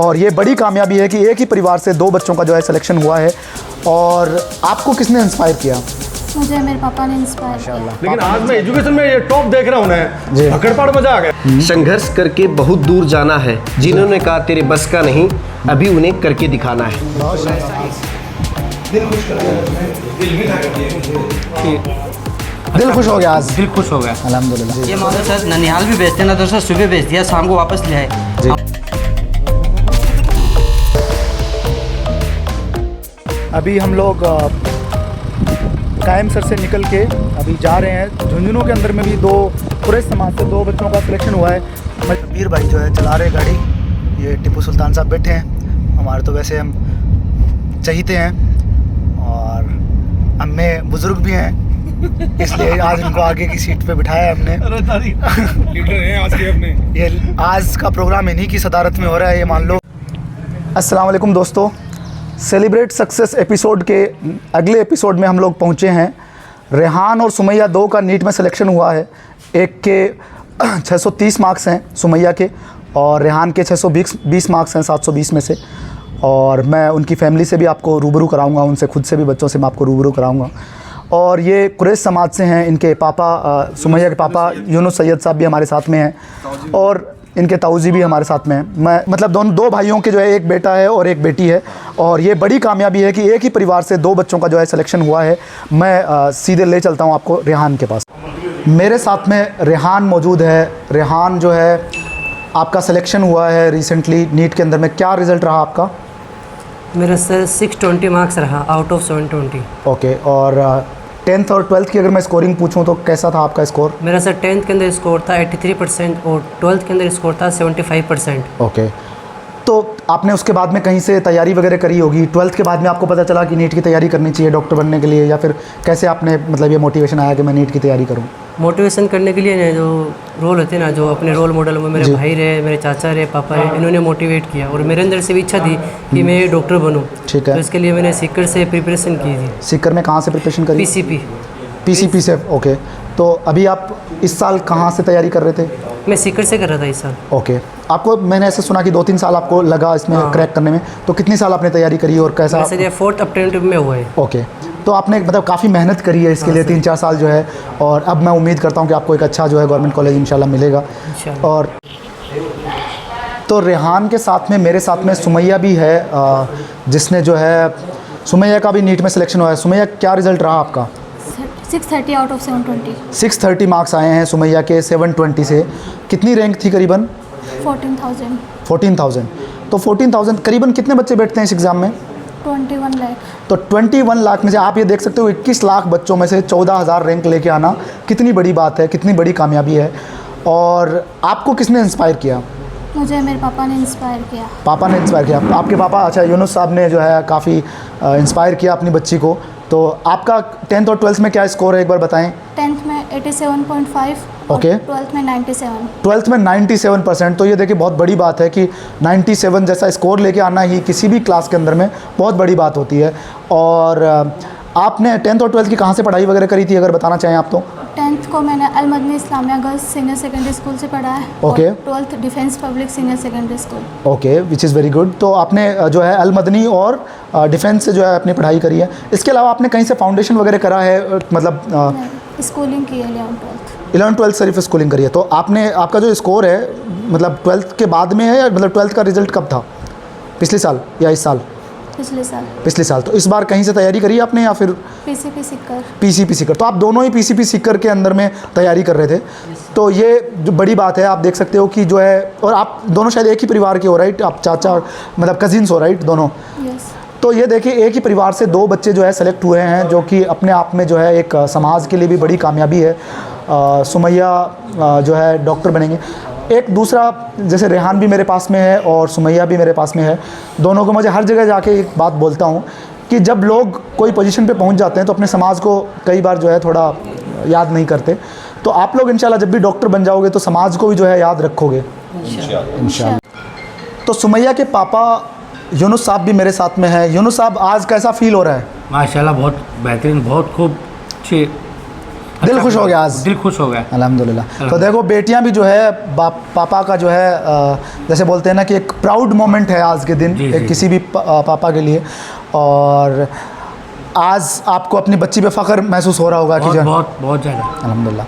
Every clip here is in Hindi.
और ये बड़ी कामयाबी है कि एक ही परिवार से दो बच्चों का जो है सिलेक्शन हुआ है। और आपको किसने इंस्पायर किया? मुझे मेरे पापा ने इंस्पायर किया। लेकिन आज मैं एजुकेशन में ये टॉप देख रहा हूँ ना, भकड़पाड़ मजा आ गया। संघर्ष करके बहुत दूर जाना है, जिन्होंने कहा तेरे बस का नहीं, अभी उन्हें करके दिखाना है। दिल खुश हो गया आज? दिल खुश हो गया अल्हम्दुलिल्लाह। ये मानो सर ननिहाल भी बेचते ना तो सर सुबह बेच दिया, शाम को वापस ले आए। जी। अभी हम लोग कायम सर से निकल के अभी जा रहे हैं झुंझुनू के अंदर में भी दो कुरैश समाज से दो बच्चों का सिलेक्शन हुआ है। मीर भाई जो है चला रहे गाड़ी, ये टिप्पू सुल्तान साहब बैठे हैं। हमारे तो वैसे हम चहीते हैं और अम्मे बुज़ुर्ग भी हैं, इसलिए आज इनको आगे की सीट पे बिठाया हमने। लीडर हैं आज के अपने। ये आज का प्रोग्राम इन्हीं की सदारत में हो रहा है, ये मान लो। अस्सलाम वालेकुम दोस्तों, सेलिब्रेट सक्सेस एपिसोड के अगले एपिसोड में हम लोग पहुँचे हैं। रेहान और सुमैया दो का नीट में सिलेक्शन हुआ है। एक के 630 मार्क्स हैं सुमैया के, और रेहान के 620 मार्क्स हैं 720 में से। और मैं उनकी फैमिली से भी आपको रूबरू कराऊंगा, उनसे खुद से भी बच्चों से मैं आपको रूबरू कराऊंगा। और ये कुरैश समाज से हैं। इनके पापा सुमैया के पापा यूनुस सैयद साहब भी हमारे साथ में हैं, और इनके ताऊजी भी हमारे साथ में हैं। मैं मतलब दो भाइयों के जो है एक बेटा है और एक बेटी है। और ये बड़ी कामयाबी है कि एक ही परिवार से दो बच्चों का जो है सिलेक्शन हुआ है। मैं सीधे ले चलता हूँ आपको रेहान के पास। मेरे साथ में रेहान मौजूद है। रेहान जो है आपका सिलेक्शन हुआ है रिसेंटली नीट के अंदर में, क्या रिज़ल्ट रहा आपका? मेरा सर 620 मार्क्स रहा आउट ऑफ 720। ओके, और 10th और 12th की अगर मैं स्कोरिंग पूछूं तो कैसा था आपका स्कोर? मेरा सर 10th के अंदर स्कोर था 83% और 12th के अंदर स्कोर था 75%। ओके, तो आपने उसके बाद में कहीं से तैयारी वगैरह करी होगी? 12th के बाद में आपको पता चला कि नीट की तैयारी करनी चाहिए डॉक्टर बनने के लिए, या फिर कैसे आपने मतलब ये मोटिवेशन आया कि मैं नीट की तैयारी करूं? मोटिवेशन करने के लिए ना जो रोल होते हैं ना, जो अपने रोल मॉडल में मेरे भाई रहे, मेरे चाचा रहे, पापा रहे, इन्होंने मोटिवेट किया। और मेरे अंदर से भी इच्छा थी कि मैं डॉक्टर बनूँ। ठीक है, तो इसके लिए मैंने सीकर से प्रिपरेशन की थी। सीकर में कहाँ से प्रिपरेशन करी? पीसीपी से। ओके, तो अभी आप इस साल कहाँ से तैयारी कर रहे थे? मैं सीकर से कर रहा था इस साल। ओके, आपको मैंने ऐसे सुना कि 2-3 साल आपको लगा इसमें क्रैक करने में, तो कितनी साल आपने तैयारी करी और कैसा? सर ये 4th अटेम्प्ट में हुआ है। ओके, तो आपने मतलब काफ़ी मेहनत करी है इसके लिए 3-4 साल जो है, और अब मैं उम्मीद करता हूँ कि आपको एक अच्छा जो है गवर्नमेंट कॉलेज इंशाल्लाह मिलेगा। और तो रेहान के साथ में मेरे साथ में सुमैया भी है, जिसने जो है सुमैया का भी नीट में सिलेक्शन हुआ है। सुमैया, क्या रिज़ल्ट रहा आपका? 630 आउट ऑफ 720। 630 मार्क्स आए हैं सुमैया के 720 से। कितनी रैंक थी करीबन? 14,000। तो 14,000 करीबन कितने बच्चे बैठते हैं इस एग्ज़ाम में? 21 लाख। तो 21 लाख में से आप ये देख सकते हो 21 लाख बच्चों में से 14,000 रैंक लेके आना कितनी बड़ी बात है, कितनी बड़ी कामयाबी है। और आपको किसने इंस्पायर किया? मुझे मेरे पापा ने इंस्पायर किया। पापा ने इंस्पायर किया आपके पापा? अच्छा, यूनुस साहब ने जो है काफ़ी इंस्पायर किया अपनी बच्ची को। तो आपका 10th और 12th में क्या स्कोर है, एक बार बताएं। 10th में 87.5। ओके। 12th में 97। 12th में 97%। तो ये देखिए बहुत बड़ी बात है कि 97 जैसा स्कोर लेके आना ही किसी भी क्लास के अंदर में बहुत बड़ी बात होती है। और आपने 10th और 12th की कहाँ से पढ़ाई वगैरह करी थी, अगर बताना चाहें आप तो? 10th को मैंने Al-Madani Islamia girls senior secondary school से पढ़ा है। ओके। और 12th defence public senior secondary school. Okay, which is very good. तो आपने जो है अल-मदनी और डिफेंस से जो है अपनी पढ़ाई करी है। इसके अलावा आपने कहीं से फाउंडेशन वगैरह करा है, मतलब स्कूलिंग की है 11th 12th सिर्फ स्कूलिंग करी है? तो आपने आपका जो स्कोर है मतलब 12th के बाद में है, या मतलब 12th का रिजल्ट कब था? पिछले साल या इस साल? पिछले साल। तो इस बार कहीं से तैयारी करी आपने या फिर? पीसीपी सीकर। तो आप दोनों ही पीसीपी सीकर के अंदर में तैयारी कर रहे थे। तो ये जो बड़ी बात है, आप देख सकते हो कि जो है, और आप दोनों शायद एक ही परिवार के हो, राइट? आप चाचा मतलब कजिन्स हो, राइट, दोनों? तो ये देखिए एक ही परिवार से दो बच्चे जो है सेलेक्ट हुए हैं, जो कि अपने आप में जो है एक समाज के लिए भी बड़ी कामयाबी है। सुमैया जो है डॉक्टर बनेंगे। एक दूसरा, जैसे रेहान भी मेरे पास में है और सुमैया भी मेरे पास में है। दोनों को मुझे हर जगह जाके एक बात बोलता हूँ कि जब लोग कोई पोजीशन पे पहुँच जाते हैं तो अपने समाज को कई बार जो है थोड़ा याद नहीं करते। तो आप लोग इंशाल्लाह जब भी डॉक्टर बन जाओगे तो समाज को भी जो है याद रखोगे इंशाल्लाह। तो सुमैया के पापा यूनुस साहब भी मेरे साथ में है। यूनुस साहब, आज कैसा फील हो रहा है? माशाल्लाह बहुत बेहतरीन, बहुत खूब अच्छी दिल खुश हो गया आज? दिल खुश हो गया। अल्हम्दुलिल्लाह। तो देखो बेटियां भी जो है पापा का जो है जैसे बोलते हैं ना कि एक प्राउड मोमेंट है आज के दिन एक किसी भी पापा के लिए। और आज आपको अपनी बच्ची पे फ़ख्र महसूस हो रहा होगा कि बहुत ज़्यादा। अल्हम्दुलिल्लाह।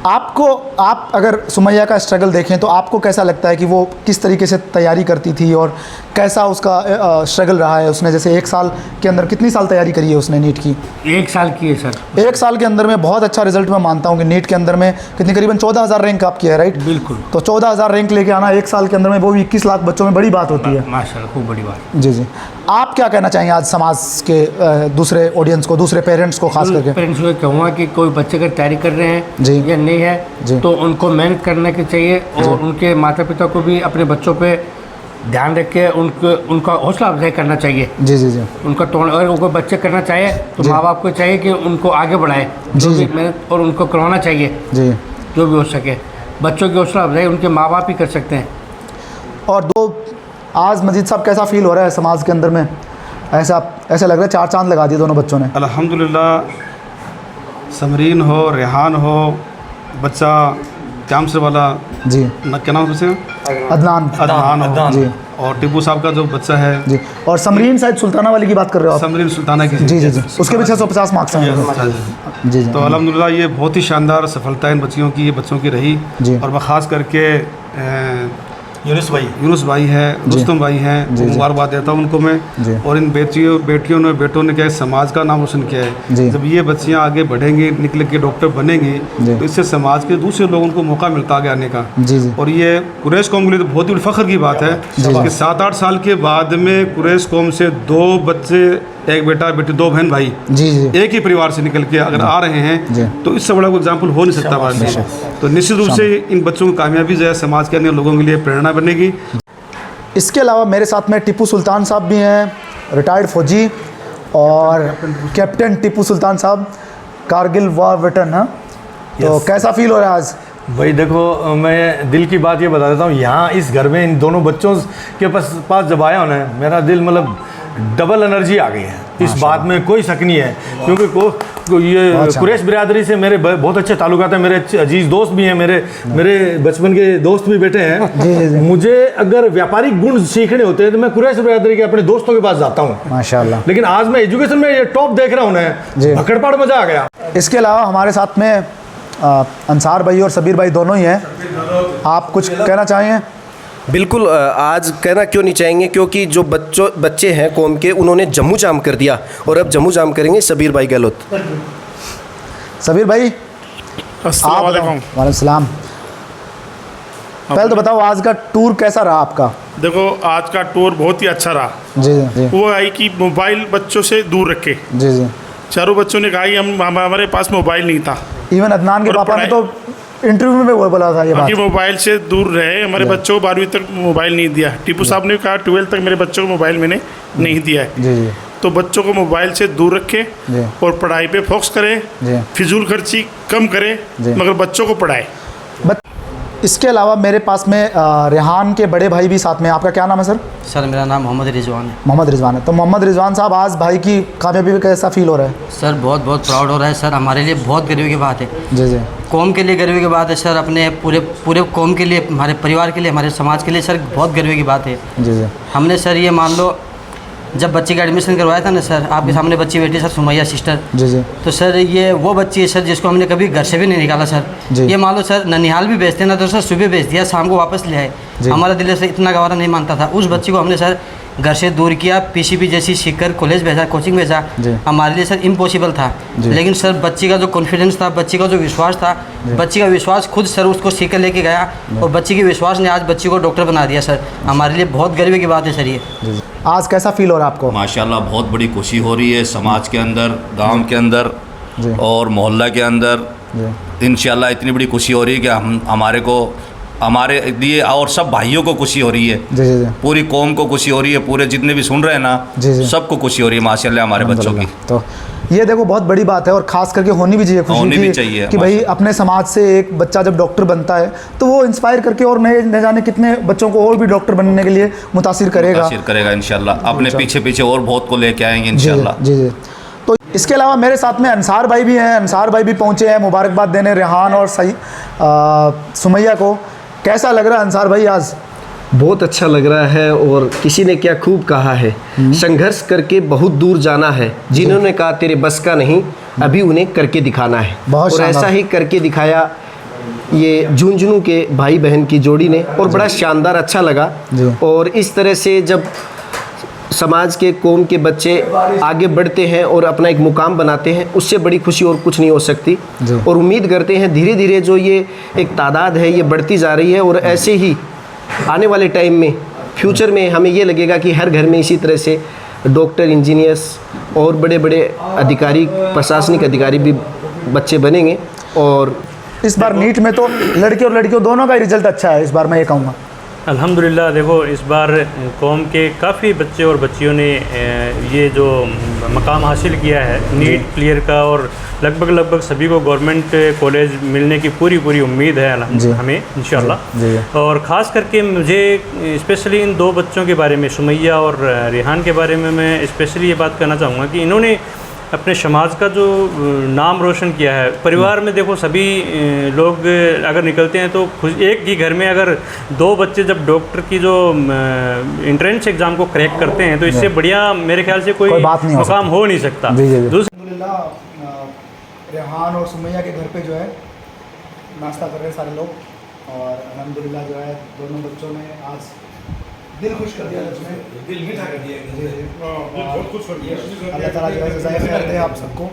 आप अगर सुमैया का स्ट्रगल देखें तो आपको कैसा लगता है कि वो किस तरीके से तैयारी करती थी और कैसा उसका स्ट्रगल रहा है? उसने जैसे 1 साल के अंदर कितनी साल तैयारी करी है उसने नीट की? 1 साल की है सर। 1 साल के अंदर में बहुत अच्छा रिजल्ट मैं मानता हूँ कि नीट के अंदर में कितनी करीबन 14,000 रैंक आप किया है, राइट? बिल्कुल। तो 14,000 रैंक लेके आना 1 साल के अंदर में, वो भी 21 लाख बच्चों में, बड़ी बात होती है। माशाल्लाह, खूब बड़ी बात। जी जी। आप क्या कहना चाहेंगे आज समाज के दूसरे ऑडियंस को, दूसरे पेरेंट्स को खास करके? पेरेंट्स को कहूँगा कि कोई बच्चे अगर तैयारी कर रहे हैं जी या नहीं है जी तो उनको मेहनत करने की चाहिए और उनके माता पिता को भी अपने बच्चों पे ध्यान रख के उनका हौसला अफजाई करना चाहिए। जी जी जी। उनका तो अगर उनको बच्चे करना चाहे तो माँ बाप को चाहिए कि उनको आगे बढ़ाए जी जी मेहनत और उनको करवाना चाहिए जी, जो भी हो सके। बच्चों की हौसला अफजाई उनके माँ बाप ही कर सकते हैं। और आज मजीद साहब कैसा फील हो रहा है समाज के अंदर में? ऐसा लग रहा है 4 चांद लगा दिए दोनों बच्चों ने। अल्हम्दुलिल्लाह। समरीन हो, रेहान हो, बच्चा कैम्सर वाला जी, क्या नाम है? अदनान हो जी, और टिप्पू साहब का जो बच्चा है जी, और समरीन शायद सुल्ताना वाली की बात कर रहे हो आप? समरीन सुल्ताना की। जी जी जी, उसके भी 650 मार्क्स हैं। अच्छा जी। जी जी। तो अल्हम्दुलिल्लाह ये बहुत ही शानदार सफलता इन बच्चियों की, ये बच्चों की रही। जी। और मैं ख़ास करके यूनुस भाई हैं, रुस्तम भाई हैं, मुबारकबाद देता हूँ उनको मैं। और इन बेटियों ने बेटों ने क्या है, समाज का नाम रोशन किया है। जब ये बच्चियाँ आगे बढ़ेंगी, निकल के डॉक्टर बनेंगी तो इससे समाज के दूसरे लोगों को मौका मिलता आगे आने का। जी जी। और ये कुरैश कौम के लिए तो बहुत ही फ़ख्र की बात है कि 7-8 साल के बाद में कुरैश कौम से 2 बच्चे, एक बेटा बेटी, 2 बहन भाई जी जी, एक ही परिवार से निकल के अगर आ रहे हैं तो इससे बड़ा कोई एग्जाम्पल हो नहीं सकता हमारे लिए। तो निश्चित रूप से इन बच्चों की कामयाबी जो है समाज के अन्य लोगों के लिए प्रेरणा बनेगी। इसके अलावा मेरे साथ में टिप्पू सुल्तान साहब भी हैं, रिटायर्ड फौजी और कैप्टन टिप्पू सुल्तान साहब, कारगिल वॉर वेटरन। हाँ, तो कैसा फील हो रहा है आज? भाई देखो, मैं दिल की बात ये बता देता हूँ, यहाँ इस घर में इन दोनों बच्चों के पास जब आया हूँ ना, मेरा दिल मतलब डबल एनर्जी आ गई है। इस बात में कोई शक नहीं है, क्योंकि ये कुरैश बिरादरी से मेरे बहुत अच्छे ताल्लुकात हैं। मेरे अजीज दोस्त भी हैं, मेरे बचपन के दोस्त भी बैठे हैं। मुझे अगर व्यापारिक गुण सीखने होते हैं तो मैं कुरैश बिरादरी के अपने दोस्तों के पास जाता हूँ माशाल्लाह। लेकिन आज मैं एजुकेशन में ये टॉप देख रहा हूँ ना, भकड़पाड़ मजा आ गया। इसके अलावा हमारे साथ में अंसार भाई और सबीर भाई दोनों ही हैं। आप कुछ कहना चाहेंगे? बिल्कुल, आज कहना क्यों नहीं चाहेंगे, क्योंकि जो बच्चे हैं कौम के, उन्होंने जम्मू जाम कर दिया और अब जम्मू जाम करेंगे सबीर भाई गहलोत। सबीर भाई, अस्सलाम वालेकुम। वालेकुम सलाम। पहले तो बताओ आज का टूर कैसा रहा आपका? देखो, आज का टूर बहुत ही अच्छा रहा। जी जी। वो आई कि मोबाइल बच्चों से दूर रखे। जी जी। चारों बच्चों ने कहा कि हमारे पास मोबाइल नहीं था। इवन अदनान के पापा ने तो इंटरव्यू में वो बोला था ये बात कि मोबाइल से दूर रहे। हमारे बच्चों को 12वीं तक मोबाइल नहीं दिया। टिप्पू साहब ने कहा 12th तक मेरे बच्चों को मोबाइल मैंने नहीं दिया है। जी जी। तो बच्चों को मोबाइल से दूर रखें और पढ़ाई पे फोकस करें, फिजूल खर्ची कम करें, मगर बच्चों को पढ़ाएं। इसके अलावा मेरे पास में रेहान के बड़े भाई भी साथ में। आपका क्या नाम है सर? सर मेरा नाम मोहम्मद रिजवान है। मोहम्मद रिजवान है। तो मोहम्मद रिजवान साहब, आज भाई की कामयाबी पे कैसा फील हो रहा है? सर बहुत प्राउड हो रहा है सर। हमारे लिए बहुत गर्व की बात है। जी जी। कौम के लिए गर्व की बात है सर, अपने पूरे कौम के लिए, हमारे परिवार के लिए, हमारे समाज के लिए सर बहुत गर्व की बात है। जी जी। हमने सर ये मान लो जब बच्ची का एडमिशन करवाया था ना सर, आपके सामने बच्ची बैठी सर, सुमैया सिस्टर। जी जी। तो सर ये वो बच्ची है सर जिसको हमने कभी घर से भी नहीं निकाला सर। ये मान लो सर ननिहाल भी भेजते ना तो सर सुबह भेज दिया, शाम को वापस ले आए। हमारा दिल से इतना गवारा नहीं मानता था। उस बच्ची को हमने सर घर से दूर किया, पीसीपी जैसी सीखकर कॉलेज भेजा, कोचिंग भेजा। हमारे लिए सर इम्पॉसिबल था, लेकिन सर बच्ची का जो कॉन्फिडेंस था, बच्ची का जो विश्वास था, बच्ची का विश्वास खुद सर उसको सीख कर लेके गया और बच्ची के विश्वास ने आज बच्ची को डॉक्टर बना दिया सर। हमारे लिए बहुत गर्व की बात है सर ये। आज कैसा फील हो रहा है आपको? माशाल्लाह बहुत बड़ी खुशी हो रही है समाज के अंदर, गांव के अंदर और मोहल्ला के अंदर। इंशाल्लाह इतनी बड़ी खुशी हो रही है कि हमारे लिए और सब भाइयों को खुशी हो रही है। जी। पूरी कौम को खुशी हो रही है, पूरे जितने भी सुन रहे हैं ना, सबको खुशी हो रही है माशाल्लाह हमारे बच्चों की। तो ये देखो बहुत बड़ी बात है और ख़ास करके होनी भी चाहिए खुशी कि भाई अपने समाज से एक बच्चा जब डॉक्टर बनता है तो वो इंस्पायर करके और न जाने कितने बच्चों को और भी डॉक्टर बनने के लिए मुतासिर करेगा इंशाल्लाह। अपने पीछे और बहुत को लेके आएंगे इंशाल्लाह। जी। तो इसके अलावा मेरे साथ में अंसार भाई भी हैं। अंसार भाई भी पहुँचे हैं मुबारकबाद देने रेहान और सुमैया को। कैसा लग रहा है अंसार भाई आज? बहुत अच्छा लग रहा है। और किसी ने क्या खूब कहा है, संघर्ष करके बहुत दूर जाना है। जिन्होंने कहा तेरे बस का नहीं, अभी उन्हें करके दिखाना है। और ऐसा ही करके दिखाया ये झुंझुनू के भाई बहन की जोड़ी ने, और बड़ा शानदार अच्छा लगा। और इस तरह से जब समाज के कौम के बच्चे आगे बढ़ते हैं और अपना एक मुकाम बनाते हैं, उससे बड़ी खुशी और कुछ नहीं हो सकती। और उम्मीद करते हैं धीरे धीरे जो ये एक तादाद है ये बढ़ती जा रही है, और ऐसे ही आने वाले टाइम में फ्यूचर में हमें ये लगेगा कि हर घर में इसी तरह से डॉक्टर, इंजीनियर्स और बड़े बड़े अधिकारी, प्रशासनिक अधिकारी भी बच्चे बनेंगे। और इस बार नीट में तो लड़के और लड़कियों दोनों का रिजल्ट अच्छा है इस बार, मैं ये कहूँगा। अल्हम्दुलिल्लाह। देखो इस बार कौम के काफ़ी बच्चे और बच्चियों ने ये जो मकाम हासिल किया है नीट क्लियर का, और लगभग सभी को गवर्नमेंट कॉलेज मिलने की पूरी उम्मीद है हमें इंशाल्लाह। और ख़ास करके मुझे स्पेशली इन दो बच्चों के बारे में, सुमैया और रेहान के बारे में मैं स्पेशली ये बात कहना चाहूँगा कि इन्होंने अपने समाज का जो नाम रोशन किया है। परिवार में देखो सभी लोग अगर निकलते हैं तो एक ही घर में अगर दो बच्चे जब डॉक्टर की जो एंट्रेंस एग्ज़ाम को क्रैक करते हैं तो इससे बढ़िया मेरे ख्याल से कोई मुकाम हो नहीं सकता। अल्हम्दुलिल्लाह रेहान और सुमैया के घर पे जो है नाश्ता कर रहे हैं सारे लोग, और अल्हम्दुलिल्लाह जो है दोनों बच्चों ने आज दिल खुश कर दिया, दिल मीठा कर दिया, बहुत खुश कर दिया। अल्लाह ताला जो है जज़ाए खैर दे आप सबको।